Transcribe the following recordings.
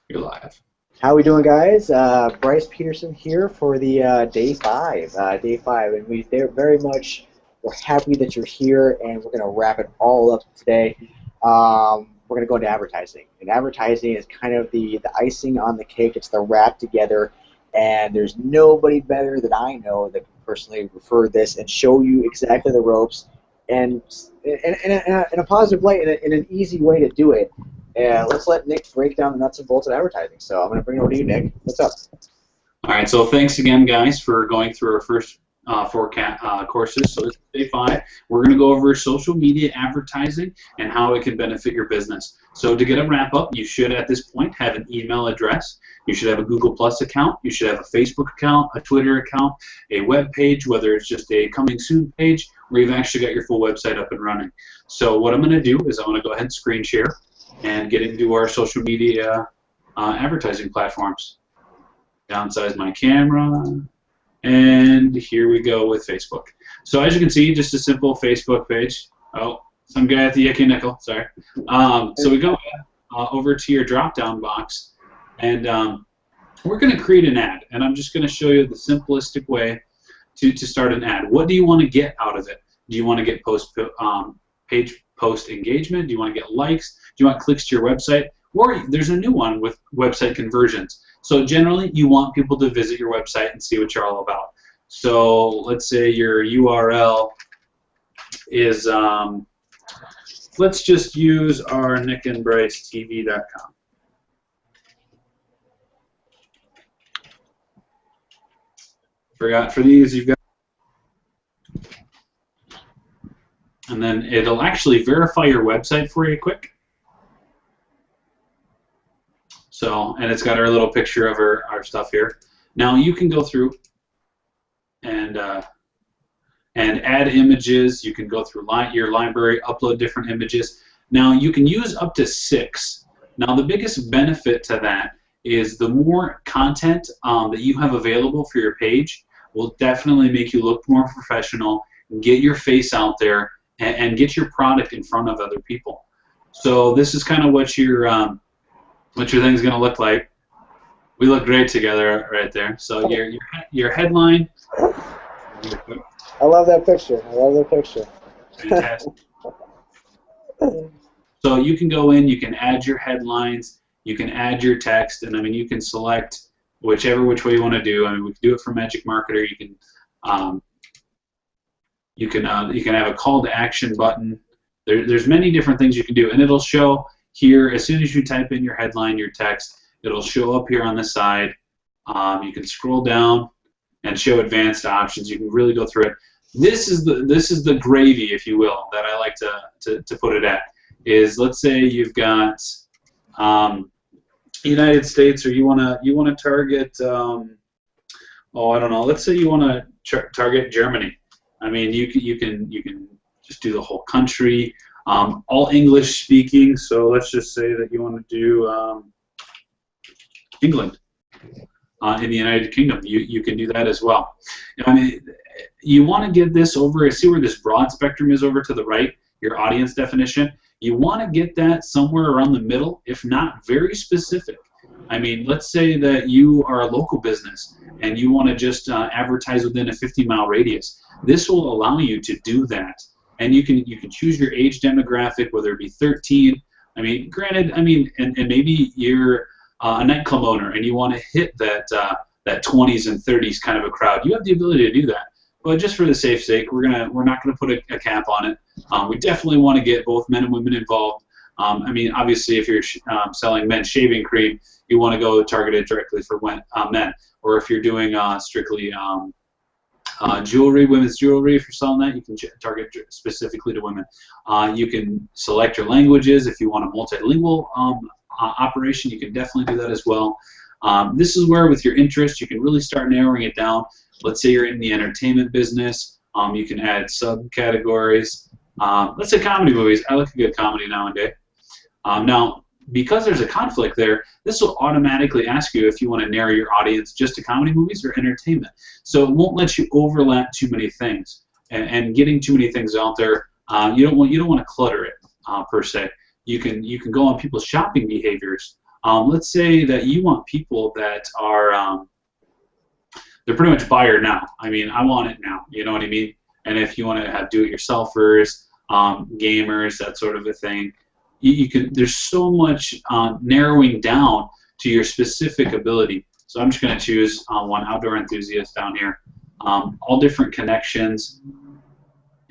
You're live. How we doing, guys? Bryce Peterson here for the day five, and they're very much we're happy that you're here, and we're gonna wrap it all up today. We're gonna go into advertising, and advertising is kind of the icing on the cake. It's the wrap together, and there's nobody better than I know that can personally refer this and show you exactly the ropes, and in a positive light, in an easy way to do it. And let's let Nick break down the nuts and bolts of advertising. So I'm going to bring it over to you, Nick. What's up? All right, so thanks again, guys, for going through our first four courses. So this is day 5. We're going to go over social media advertising and how it can benefit your business. So to get a wrap up, you should at this point have an email address. You should have a Google Plus account. You should have a Facebook account, a Twitter account, a web page, whether it's just a coming soon page, where you've actually got your full website up and running. So what I'm going to do is I'm going to go ahead and screen share and get into our social media advertising platforms. Downsize my camera, and here we go with Facebook. So as you can see, just a simple Facebook page. Oh, some guy at the Yucky Nickel, sorry. So we go over to your drop-down box, and we're going to create an ad, and I'm just going to show you the simplistic way to start an ad. What do you want to get out of it? Do you want to get page post engagement? Do you want to get likes? Do you want clicks to your website? Or there's a new one with website conversions. So generally, you want people to visit your website and see what you're all about. So let's say your URL is, let's just use our nickandbrycetv.com. For these, you've got, and then it'll actually verify your website for you quick. So, and it's got our little picture of our stuff here. Now you can go through and add images. You can go through your library, upload different images. Now you can use up to 6. Now the biggest benefit to that is the more content that you have available for your page will definitely make you look more professional, get your face out there, and get your product in front of other people. So this is kind of what your thing's going to look like. We look great together right there. So your headline. I love that picture. I love that picture. Fantastic. So you can go in, you can add your headlines, you can add your text, and I mean you can select which way you want to do. I mean we can do it for Magic Marketer. You can have a call to action button. There's many different things you can do, and it'll show here as soon as you type in your headline, your text. It'll show up here on the side. You can scroll down and show advanced options. You can really go through it. This is the gravy, if you will, that I like to put it at. Is let's say you've got United States, or you wanna target oh I don't know. Let's say you want to target Germany. I mean you can just do the whole country. All English speaking, so let's just say that you want to do England in the United Kingdom. You can do that as well. I mean, you want to get this over, see where this broad spectrum is over to the right, your audience definition. You want to get that somewhere around the middle, if not very specific. I mean, let's say that you are a local business and you want to just advertise within a 50-mile radius. This will allow you to do that. And you can choose your age demographic, whether it be 13. I mean, granted, I mean, and maybe you're a nightclub owner and you want to hit that 20s and 30s kind of a crowd. You have the ability to do that. But just for the safe sake, we're not gonna put a cap on it. We definitely want to get both men and women involved. I mean, obviously, if you're selling men's shaving cream, you want to go targeted directly for men. Or if you're doing strictly jewelry, women's jewelry, if you're selling that, you can target specifically to women. You can select your languages. If you want a multilingual operation, you can definitely do that as well. This is where, with your interest, you can really start narrowing it down. Let's say you're in the entertainment business. You can add subcategories. Let's say comedy movies. I like a good comedy nowadays. Now, because there's a conflict there, this will automatically ask you if you want to narrow your audience just to comedy movies or entertainment. So it won't let you overlap too many things. And getting too many things out there, you don't want to clutter it per se. You can go on people's shopping behaviors. let's say that you want people that are they're pretty much buyer now. I mean, I want it now. You know what I mean? And if you want to have do-it-yourselfers, gamers, that sort of a thing, you can. There's so much narrowing down to your specific ability. So I'm just going to choose one outdoor enthusiast down here. All different connections,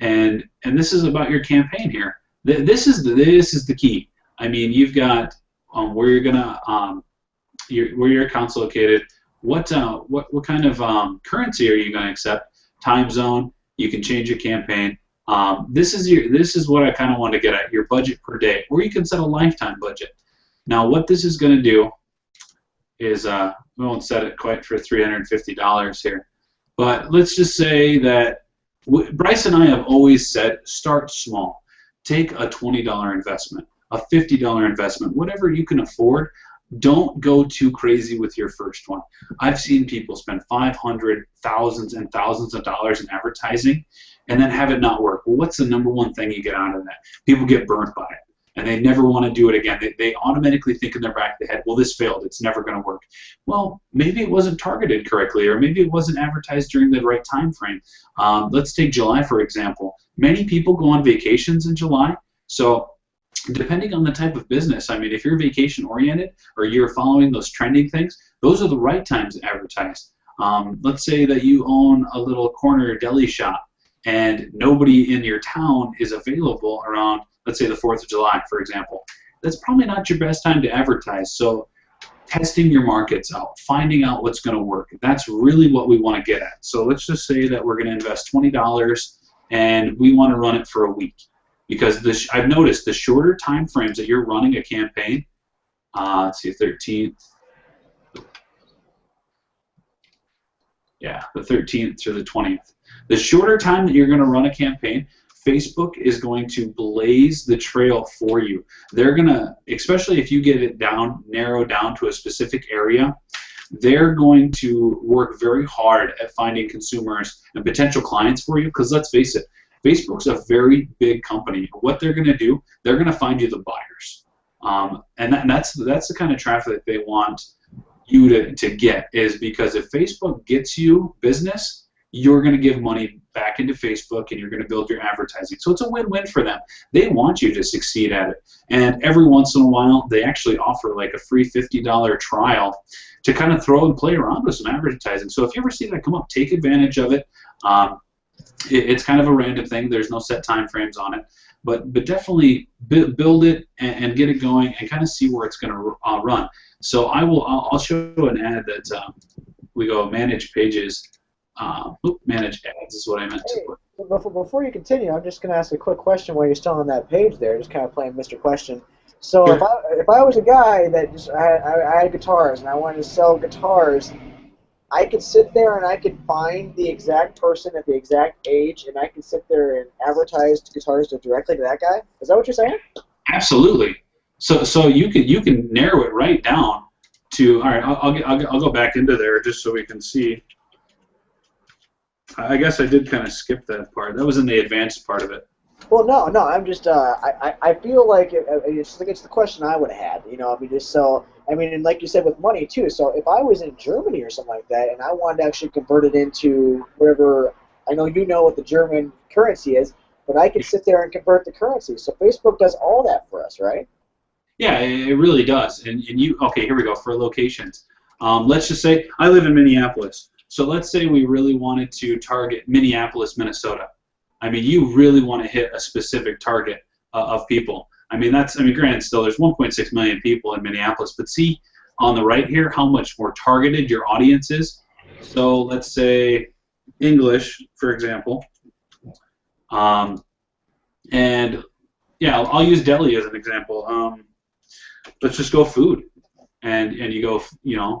and this is about your campaign here. This is the key. I mean, you've got where you're gonna where your account's located. What kind of currency are you going to accept? Time zone. You can change your campaign. This is what I kind of want to get at. Your budget per day, or you can set a lifetime budget. Now, what this is going to do is we won't set it quite for $350 here, but let's just say that Bryce and I have always said start small. Take a $20 investment, a $50 investment, whatever you can afford. Don't go too crazy with your first one. I've seen people spend $500,000, thousands and thousands of dollars in advertising and then have it not work. Well, what's the number one thing you get out of that? People get burnt by it, and they never want to do it again. They automatically think in their back of the head, well, this failed. It's never going to work. Well, maybe it wasn't targeted correctly, or maybe it wasn't advertised during the right time frame. Let's take July, for example. Many people go on vacations in July, so depending on the type of business, I mean, if you're vacation oriented or you're following those trending things, those are the right times to advertise. Let's say that you own a little corner deli shop and nobody in your town is available around, let's say, the 4th of July, for example. That's probably not your best time to advertise. So testing your markets out, finding out what's going to work, that's really what we want to get at. So let's just say that we're going to invest $20 and we want to run it for a week. Because I've noticed the shorter time frames that you're running a campaign, let's see, 13th, yeah, the 13th to the 20th. The shorter time that you're going to run a campaign, Facebook is going to blaze the trail for you. They're going to, especially if you get it narrowed down to a specific area, they're going to work very hard at finding consumers and potential clients for you, because let's face it, Facebook's a very big company. What they're going to do, they're going to find you the buyers. And that's the kind of traffic that they want you to get, is because if Facebook gets you business, you're going to give money back into Facebook and you're going to build your advertising. So it's a win-win for them. They want you to succeed at it. And every once in a while, they actually offer like a free $50 trial to kind of throw and play around with some advertising. So if you ever see that come up, take advantage of it. It's kind of a random thing. There's no set time frames on it, but definitely build it and get it going and kind of see where it's going to run. So I'll show an ad that we go manage pages, manage ads is what I meant to put. Before you continue, I'm just going to ask a quick question while you're still on that page there, just kind of playing Mr. Question. So Sure. if I was a guy that just I had guitars and I wanted to sell guitars, I could sit there and I could find the exact person at the exact age, and I could sit there and advertise guitars directly to that guy. Is that what you're saying? Absolutely. So you can narrow it right down to. All right, I'll go back into there just so we can see. I guess I did kind of skip that part. That was in the advanced part of it. Well, no. I'm just I feel like it's the question I would have had. You know, I mean, just so. I mean, and like you said, with money, too. So if I was in Germany or something like that, and I wanted to actually convert it into whatever, I know you know what the German currency is, but I could sit there and convert the currency. So Facebook does all that for us, right? Yeah, it really does. And okay, here we go, for locations. Let's just say I live in Minneapolis. So let's say we really wanted to target Minneapolis, Minnesota. I mean, you really want to hit a specific target of people. I mean, granted, still there's 1.6 million people in Minneapolis, but see on the right here how much more targeted your audience is. So let's say English, for example, and yeah, I'll use deli as an example. Let's just go food, and you go,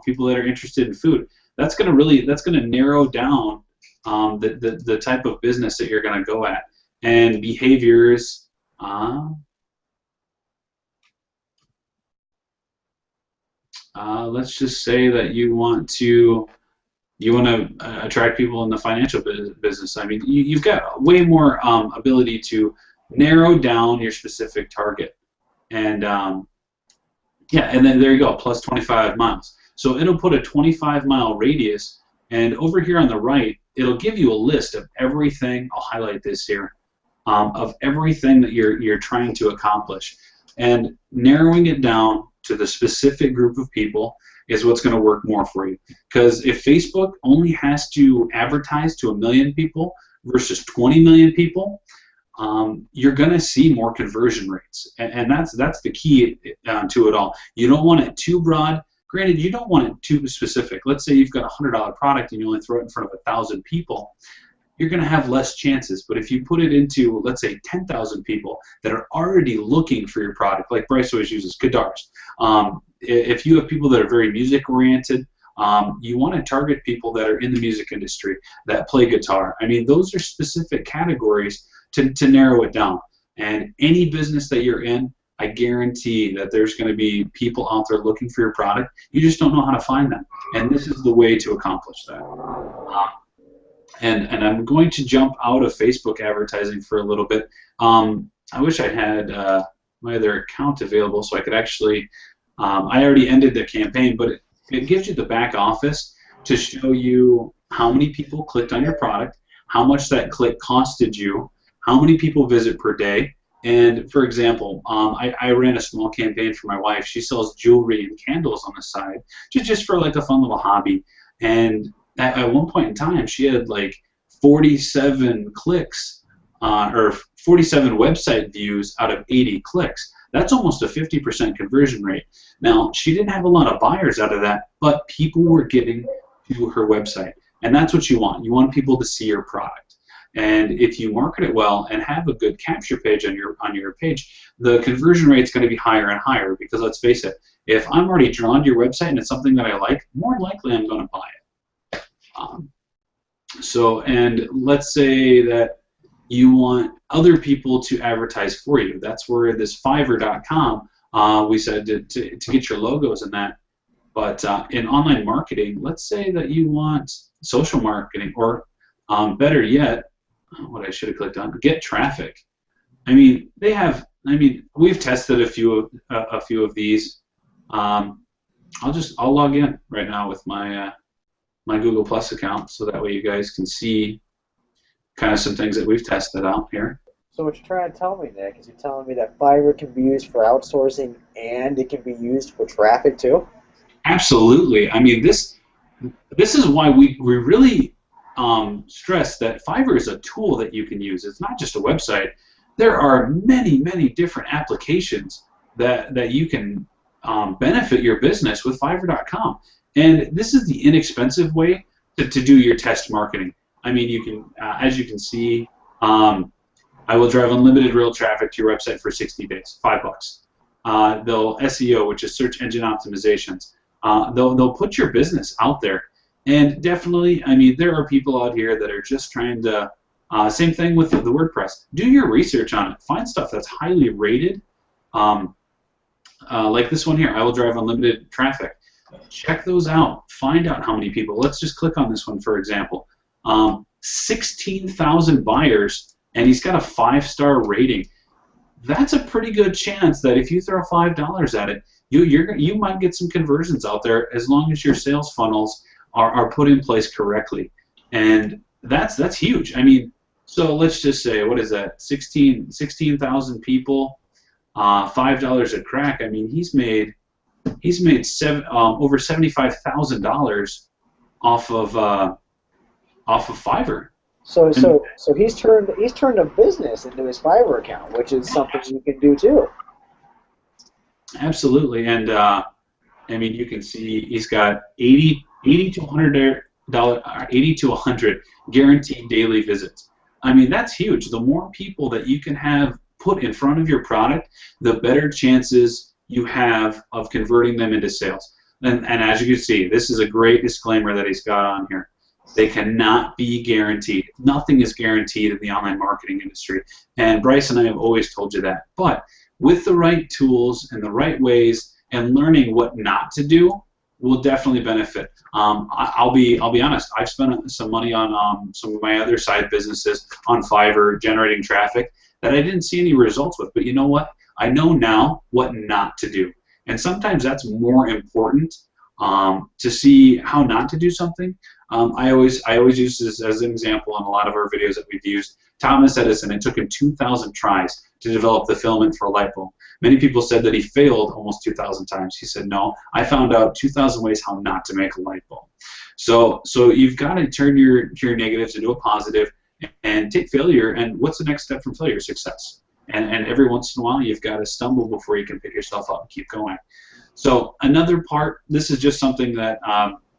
people that are interested in food. That's gonna narrow down the type of business that you're gonna go at, and behaviors. Let's just say that you want to attract people in the financial business. I mean, you've got way more ability to narrow down your specific target, and Yeah, and then there you go, plus 25 miles. So it'll put a 25-mile radius, and over here on the right, it'll give you a list of everything. I'll highlight this here, of everything that you're trying to accomplish, and narrowing it down to the specific group of people is what's going to work more for you. Because if Facebook only has to advertise to 1 million people versus 20 million people, you're going to see more conversion rates, and that's the key to it all. You don't want it too broad. Granted, you don't want it too specific. Let's say you've got a $100 product and you only throw it in front of 1,000 people. You're going to have less chances. But if you put it into, let's say, 10,000 people that are already looking for your product, like Bryce always uses, guitars. If you have people that are very music-oriented, you want to target people that are in the music industry, that play guitar. I mean, those are specific categories to narrow it down. And any business that you're in, I guarantee that there's going to be people out there looking for your product. You just don't know how to find them. And this is the way to accomplish that. And I'm going to jump out of Facebook advertising for a little bit. I wish I had my other account available so I could actually, I already ended the campaign, but it gives you the back office to show you how many people clicked on your product, how much that click costed you, how many people visit per day. And for example, I ran a small campaign for my wife. She sells jewelry and candles on the side, just for like a fun little hobby. And at one point in time, she had like 47 clicks or 47 website views out of 80 clicks. That's almost a 50% conversion rate. Now, she didn't have a lot of buyers out of that, but people were getting to her website. And that's what you want. You want people to see your product. And if you market it well and have a good capture page on your page, the conversion rate is going to be higher and higher, because let's face it, if I'm already drawn to your website and it's something that I like, more likely I'm going to buy it. And let's say that you want other people to advertise for you. That's where this Fiverr.com, we said to get your logos in that. But in online marketing, let's say that you want social marketing, or better yet, what I should have clicked on, get traffic. I mean, we've tested a few of these. I'll log in right now with my my Google Plus account, so that way you guys can see kind of some things that we've tested out here. So what you're trying to tell me, Nick, is you're telling me that Fiverr can be used for outsourcing and it can be used for traffic too? Absolutely. I mean, this is why we really stress that Fiverr is a tool that you can use. It's not just a website. There are many, many different applications that you can benefit your business with Fiverr.com. And this is the inexpensive way to do your test marketing. I mean, you can, as you can see, I will drive unlimited real traffic to your website for 60 days, $5. They'll SEO, which is search engine optimizations. They'll put your business out there. And definitely, I mean, there are people out here that are just trying to, same thing with the WordPress. Do your research on it. Find stuff that's highly rated, like this one here, I will drive unlimited traffic. Check those out. Find out how many people. Let's just click on this one, for example. 16,000 buyers, and he's got a 5-star rating. That's a pretty good chance that if you throw $5 at it, you might get some conversions out there, as long as your sales funnels are put in place correctly. And that's huge. I mean, so let's just say, what is that? 16,000 people, $5 a crack. I mean, he's made over $75,000 off of Fiverr. So he's turned a business into his Fiverr account, which is something you can do too. Absolutely, and I mean, you can see he's got 80 to $100 guaranteed daily visits. I mean, that's huge. The more people that you can have put in front of your product, the better chances you have of converting them into sales. And as you can see, this is a great disclaimer that he's got on here. They cannot be guaranteed. Nothing is guaranteed in the online marketing industry. And Bryce and I have always told you that. But with the right tools and the right ways and learning what not to do, will definitely benefit. I'll be honest. I've spent some money on some of my other side businesses on Fiverr, generating traffic, that I didn't see any results with. But you know what? I know now what not to do. And sometimes that's more important to see how not to do something. I always use this as an example in a lot of our videos that we've used. Thomas Edison, it took him 2,000 tries to develop the filament for a light bulb. Many people said that he failed almost 2,000 times. He said, no, I found out 2,000 ways how not to make a light bulb. So you've got to turn your negatives into a positive and take failure. And what's the next step from failure? Success. And every once in a while, you've got to stumble before you can pick yourself up and keep going. So another part, this is just something that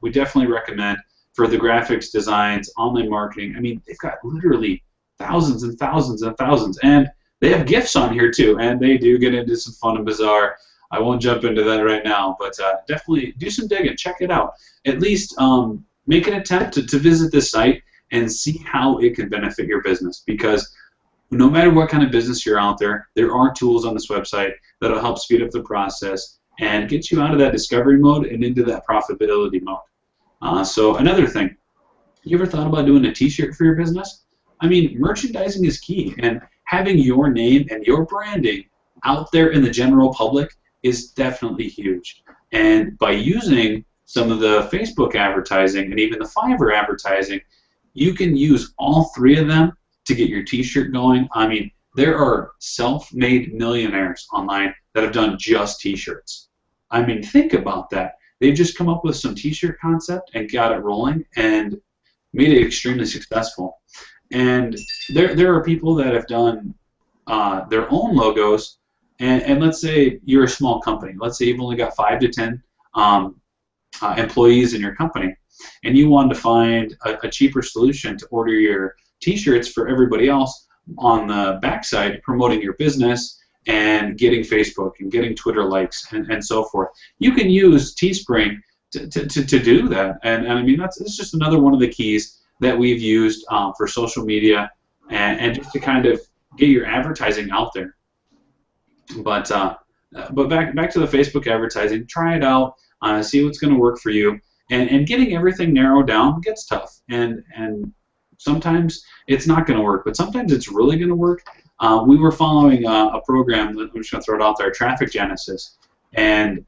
we definitely recommend for the graphics, designs, online marketing. I mean, they've got literally thousands and thousands and thousands. And they have gifts on here too, and they do get into some fun and bizarre. I won't jump into that right now, but definitely do some digging. Check it out. At least make an attempt to visit this site and see how it can benefit your business, because no matter what kind of business you're out there, there are tools on this website that will help speed up the process and get you out of that discovery mode and into that profitability mode. So another thing, you ever thought about doing a t-shirt for your business? I mean, merchandising is key, and having your name and your branding out there in the general public is definitely huge. And by using some of the Facebook advertising and even the Fiverr advertising, you can use all three of them to get your t-shirt going. I mean, there are self-made millionaires online that have done just t-shirts. I mean, think about that. They've just come up with some t-shirt concept and got it rolling and made it extremely successful. And there are people that have done their own logos, and let's say you're a small company. Let's say you've only got 5 to 10 employees in your company, and you want to find a cheaper solution to order your t-shirts for everybody else on the backside, promoting your business and getting Facebook and getting Twitter likes and so forth. You can use Teespring to do that, and I mean that's just another one of the keys that we've used for social media and just to kind of get your advertising out there. But back to the Facebook advertising, try it out, see what's going to work for you, and getting everything narrowed down gets tough, and sometimes it's not going to work, but sometimes it's really going to work. We were following a program, I'm just going to throw it out there, Traffic Genesis, and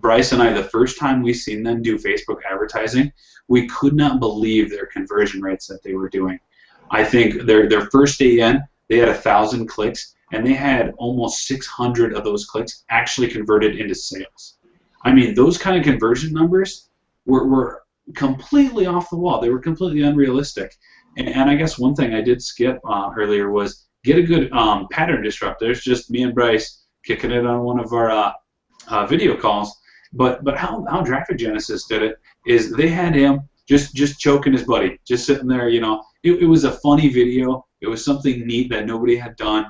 Bryce and I, the first time we seen them do Facebook advertising, we could not believe their conversion rates that they were doing. I think their first day in, they had 1,000 clicks, and they had almost 600 of those clicks actually converted into sales. I mean, those kind of conversion numbers were completely off the wall. They were completely unrealistic. And I guess one thing I did skip earlier was get a good pattern disruptor. It's just me and Bryce kicking it on one of our video calls. But how Traffic Genesis did it is they had him just choking his buddy, just sitting there, you know. It was a funny video. It was something neat that nobody had done,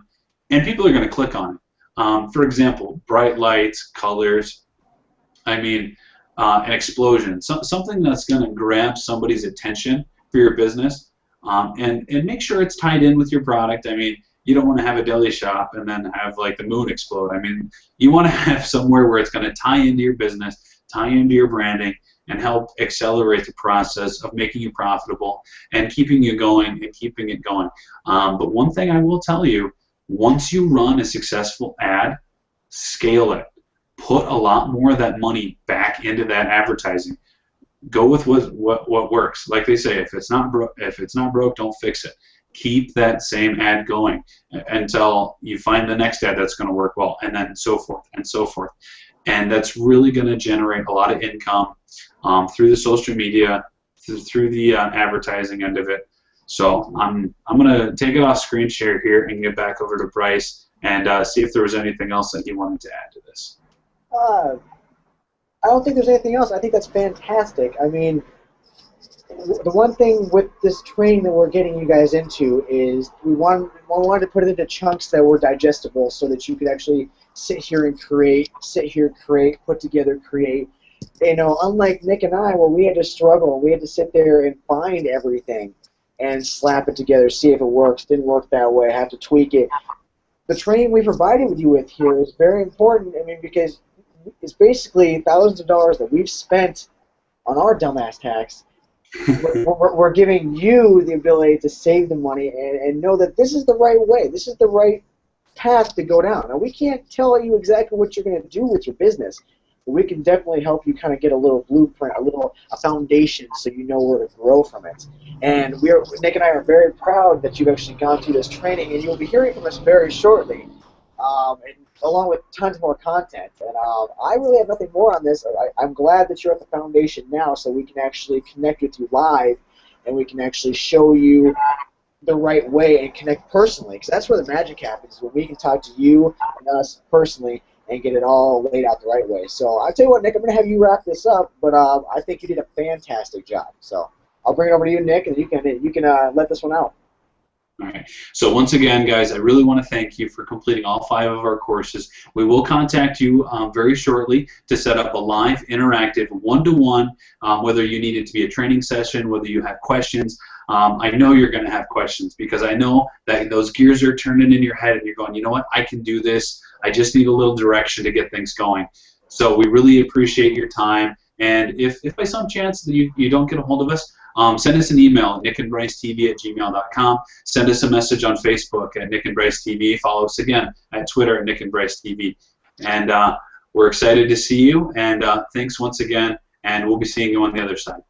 and people are going to click on it. For example, bright lights, colors, I mean, an explosion, something that's going to grab somebody's attention for your business, and make sure it's tied in with your product. I mean, you don't want to have a deli shop and then have like the moon explode. I mean, you want to have somewhere where it's going to tie into your business, tie into your branding, and help accelerate the process of making you profitable and keeping you going and keeping it going. But one thing I will tell you, once you run a successful ad, scale it. Put a lot more of that money back into that advertising. Go with what works. Like they say, if it's not broke, don't fix it. Keep that same ad going until you find the next ad that's going to work well, and then so forth and so forth. And that's really going to generate a lot of income through the social media, through the advertising end of it. So I'm going to take it off screen share here and get back over to Bryce and see if there was anything else that he wanted to add to this. I don't think there's anything else. I think that's fantastic. I mean, the one thing with this training that we're getting you guys into is we wanted to put it into chunks that were digestible so that you could actually sit here and create, put together, create. You know, unlike Nick and I, where we had to struggle, we had to sit there and find everything and slap it together, see if it works. Didn't work that way, have to tweak it. The training we provided you with here is very important. I mean, because it's basically thousands of dollars that we've spent on our dumbass tax. We're giving you the ability to save the money and know that this is the right way. This is the right path to go down. Now, we can't tell you exactly what you're going to do with your business, but we can definitely help you kind of get a little blueprint, a foundation, so you know where to grow from it. And Nick and I are very proud that you've actually gone through this training, and you'll be hearing from us very shortly, and along with tons more content. And I really have nothing more on this. I'm glad that you're at the foundation now, so we can actually connect with you live, and we can actually show you the right way and connect personally, because that's where the magic happens, when we can talk to you and us personally and get it all laid out the right way. So I'll tell you what, Nick, I'm going to have you wrap this up, but I think you did a fantastic job. So I'll bring it over to you, Nick, and you can let this one out. All right. So once again, guys, I really want to thank you for completing all 5 of our courses. We will contact you very shortly to set up a live, interactive, one-to-one, whether you need it to be a training session, whether you have questions. I know you're going to have questions, because I know that those gears are turning in your head and you're going, you know what, I can do this. I just need a little direction to get things going. So we really appreciate your time. And if by some chance that you don't get a hold of us, send us an email at nickandbrycetv@gmail.com. Send us a message on Facebook at Nick and Bryce TV. Follow us again at Twitter at Nick and Bryce TV. And we're excited to see you. And thanks once again. And we'll be seeing you on the other side.